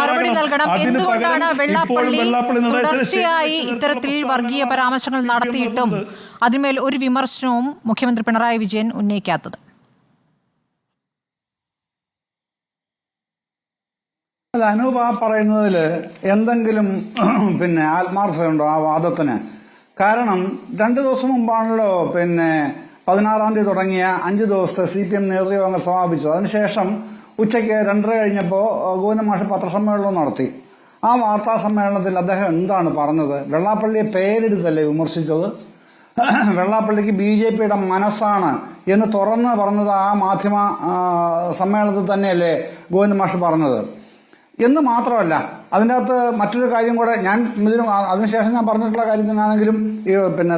മറുപടി നൽകണം. എന്തുകൊണ്ടാണ് വെള്ളാപ്പള്ളി തുടർച്ചയായി ഇത്തരത്തിൽ വർഗീയ പരാമർശങ്ങൾ നടത്തിയിട്ടും അതിന്മേൽ ഒരു വിമർശനവും മുഖ്യമന്ത്രി പിണറായി വിജയൻ ഉന്നയിക്കാത്തത്? അല്ല, അനൂപ് ആ പറയുന്നതിൽ എന്തെങ്കിലും ആത്മാർത്ഥതയുണ്ടോ ആ വാദത്തിന്? കാരണം 2 ദിവസം മുമ്പാണല്ലോ 16-ാം തീയതി തുടങ്ങിയ 5 ദിവസത്തെ CPM നേതൃയോഗങ്ങൾ സമാപിച്ചു. അതിനുശേഷം ഉച്ചയ്ക്ക് 2:30 കഴിഞ്ഞപ്പോൾ ഗോവിന്ദൻ മാഷ് പത്രസമ്മേളനം നടത്തി. ആ വാർത്താ സമ്മേളനത്തിൽ അദ്ദേഹം എന്താണ് പറഞ്ഞത്? വെള്ളാപ്പള്ളിയെ പേരെടുത്തല്ലേ വിമർശിച്ചത്? വെള്ളാപ്പള്ളിക്ക് BJPയുടെ മനസ്സാണ് എന്ന് തുറന്ന് പറഞ്ഞത് ആ മാധ്യമ സമ്മേളനത്തിൽ തന്നെയല്ലേ ഗോവിന്ദൻ മാഷ് പറഞ്ഞത്? എന്ന് മാത്രമല്ല, അതിൻ്റെ അകത്ത് മറ്റൊരു കാര്യം കൂടെ അതിനുശേഷം ഞാൻ പറഞ്ഞിട്ടുള്ള കാര്യം തന്നെയാണെങ്കിലും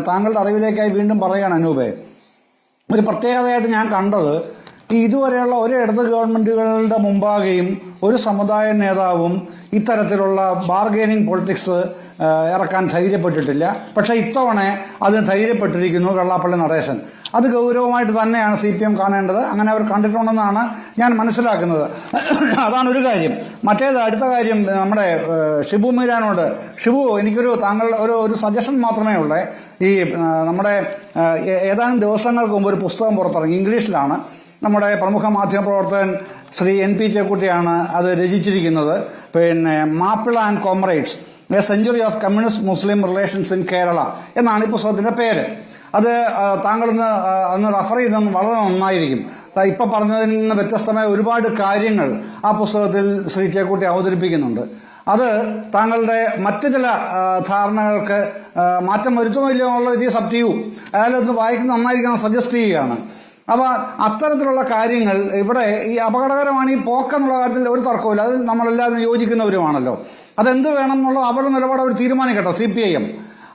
താങ്കളുടെ അറിവിലേക്കായി വീണ്ടും പറയുകയാണ് അനൂപേ. ഒരു പ്രത്യേകതയായിട്ട് ഞാൻ കണ്ടത്, ഇതുവരെയുള്ള ഒരു ഇടത് ഗവൺമെന്റുകളുടെ മുമ്പാകെയും ഒരു സമുദായ നേതാവും ഇത്തരത്തിലുള്ള ബാർഗെയിനിങ് പൊളിറ്റിക്സ് ഇറക്കാൻ ധൈര്യപ്പെട്ടിട്ടില്ല. പക്ഷേ ഇത്തവണ അതിന് ധൈര്യപ്പെട്ടിരിക്കുന്നു വെള്ളാപ്പള്ളി നടേശൻ. അത് ഗൗരവമായിട്ട് തന്നെയാണ് CPM കാണേണ്ടത്. അങ്ങനെ അവർ കണ്ടിട്ടുണ്ടെന്നാണ് ഞാൻ മനസ്സിലാക്കുന്നത്. അതാണ് ഒരു കാര്യം. അടുത്ത കാര്യം നമ്മുടെ ഷിബു മീരാനോട്. ഷിബു, എനിക്കൊരു ഒരു സജഷൻ മാത്രമേ ഉള്ളേ. നമ്മുടെ ഏതാനും ദിവസങ്ങൾക്ക് മുമ്പ് ഒരു പുസ്തകം പുറത്തിറങ്ങി, ഇംഗ്ലീഷിലാണ്. നമ്മുടെ പ്രമുഖ മാധ്യമപ്രവർത്തകൻ ശ്രീ NP ചേക്കുട്ടിയാണ് അത് രചിച്ചിരിക്കുന്നത്. Mappila and comrades, a century of communist Muslim relations in Kerala എന്നാണ് ഈ പുസ്തകത്തിന്റെ പേര്. അത് താങ്കളൊന്ന് റഫർ ചെയ്തെന്ന് വളരെ നന്നായിരിക്കും. ഇപ്പം പറഞ്ഞതിൽ നിന്ന് വ്യത്യസ്തമായ ഒരുപാട് കാര്യങ്ങൾ ആ പുസ്തകത്തിൽ ശ്രീ ചേക്കുട്ടി അവതരിപ്പിക്കുന്നുണ്ട്. അത് താങ്കളുടെ മറ്റ് ചില ധാരണകൾക്ക് മാറ്റം വരുത്തുമോ ഇല്ലയോ എന്നുള്ള രീതി സബ്റ്റീവു അയാളൊന്ന് വായിക്കുന്നത് നന്നായിരിക്കണം സജസ്റ്റ് ചെയ്യുകയാണ്. അപ്പോൾ അത്തരത്തിലുള്ള കാര്യങ്ങൾ ഇവിടെ ഈ അപകടകരമാണ് ഈ പോക്കെന്നുള്ള കാര്യത്തിൽ ഒരു തർക്കമില്ല. അത് നമ്മളെല്ലാവരും യോജിക്കുന്നവരുമാണല്ലോ. അതെന്ത് വേണം എന്നുള്ളത് അവരുടെ നിലപാട് അവർ തീരുമാനിക്കട്ടെ. CPIM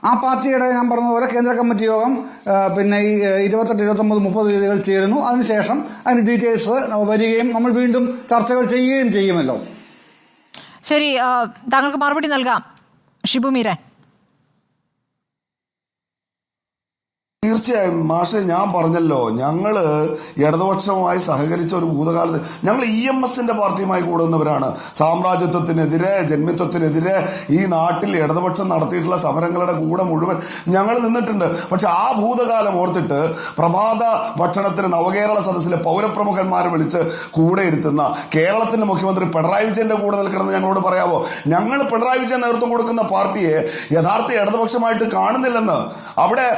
ആ പാർട്ടിയുടെ ഞാൻ പറഞ്ഞതുപോലെ കേന്ദ്ര കമ്മിറ്റി യോഗം ഈ 28, 29, 30 തീയതികൾ ചേരുന്നു. അതിനുശേഷം അതിന് ഡീറ്റെയിൽസ് വരികയും നമ്മൾ വീണ്ടും ചർച്ചകൾ ചെയ്യുകയും ചെയ്യുമല്ലോ. ശരി, താങ്കൾക്ക് മറുപടി നൽകാം ഷിബു മീരാൻ. തീർച്ചയായും മാഷെ, ഞാൻ പറഞ്ഞല്ലോ, ഞങ്ങള് ഇടതുപക്ഷവുമായി സഹകരിച്ച ഒരു ഭൂതകാലത്ത് ഞങ്ങൾ EMSന്റെ പാർട്ടിയുമായി കൂടുന്നവരാണ്. സാമ്രാജ്യത്വത്തിനെതിരെ, ജന്മിത്വത്തിനെതിരെ ഈ നാട്ടിൽ ഇടതുപക്ഷം നടത്തിയിട്ടുള്ള സമരങ്ങളുടെ കൂടെ മുഴുവൻ ഞങ്ങൾ നിന്നിട്ടുണ്ട്. പക്ഷെ ആ ഭൂതകാലം ഓർത്തിട്ട് പ്രഭാത ഭക്ഷണത്തിന് നവകേരള സദസ്സിലെ പൗരപ്രമുഖന്മാരെ വിളിച്ച് കൂടെ ഇരുത്തുന്ന കേരളത്തിന്റെ മുഖ്യമന്ത്രി പിണറായി വിജയന്റെ കൂടെ നിൽക്കണമെന്ന് ഞങ്ങളോട് പറയാവോ? ഞങ്ങൾ പിണറായി വിജയൻ നേതൃത്വം കൊടുക്കുന്ന പാർട്ടിയെ യഥാർത്ഥ ഇടതുപക്ഷമായിട്ട് കാണുന്നില്ലെന്ന്. അവിടെ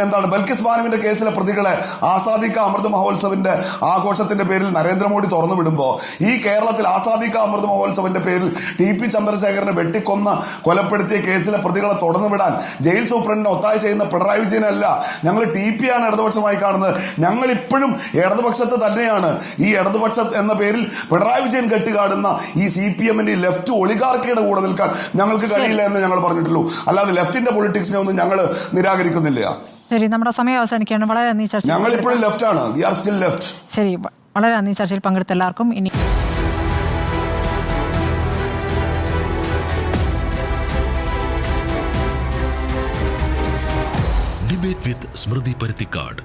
എന്താണ് ബൽക്കിസ് ബാനുവിന്റെ കേസിലെ പ്രതികളെ ആസാദി കാ അമൃത് മഹോത്സവിന്റെ ആഘോഷത്തിന്റെ പേരിൽ നരേന്ദ്രമോദി തുറന്നു വിടുമ്പോ ഈ കേരളത്തിൽ ആസാദി കാ അമൃത് മഹോത്സവിന്റെ പേരിൽ TP ചന്ദ്രശേഖരനെ വെട്ടിക്കൊന്ന് കൊലപ്പെടുത്തിയ കേസിലെ പ്രതികളെ തുറന്നു വിടാൻ ജയിൽ സൂപ്രണ്ടിനെ ഒത്താശ ചെയ്യുന്ന പിണറായി വിജയനല്ല, ഞങ്ങൾ TP ആണ് ഇടതുപക്ഷമായി കാണുന്നത്. ഞങ്ങൾ ഇപ്പോഴും ഇടതുപക്ഷത്ത് തന്നെയാണ്. ഈ ഇടതുപക്ഷം എന്ന പേരിൽ പിണറായി വിജയൻ കെട്ടുകാടുന്ന ഈ CPMന്റെ ലെഫ്റ്റ് ഒളിഗാർക്കിയുടെ കൂടെ നിൽക്കാൻ ഞങ്ങൾക്ക് കഴിയില്ല എന്ന് ഞങ്ങൾ പറഞ്ഞിട്ടുള്ളൂ. അല്ലാതെ ലെഫ്റ്റിന്റെ പൊളിറ്റിക്സിനെ ഒന്നും ഞങ്ങൾ നിരാകരിക്കുന്നില്ല. ശരി, നമ്മുടെ സമയം അവസാനിക്കുകയാണ്. വളരെ നന്ദി. ഞങ്ങൾ ഇപ്പോഴും ലെഫ്റ്റ് ആണ്. We are still left. ശരി, വളരെ നന്ദി ചർച്ചയിൽ പങ്കെടുത്ത എല്ലാവർക്കും. ഇനി ഡിബേറ്റ് വിത്ത് സ്മൃതി പരുത്തിക്കാട്.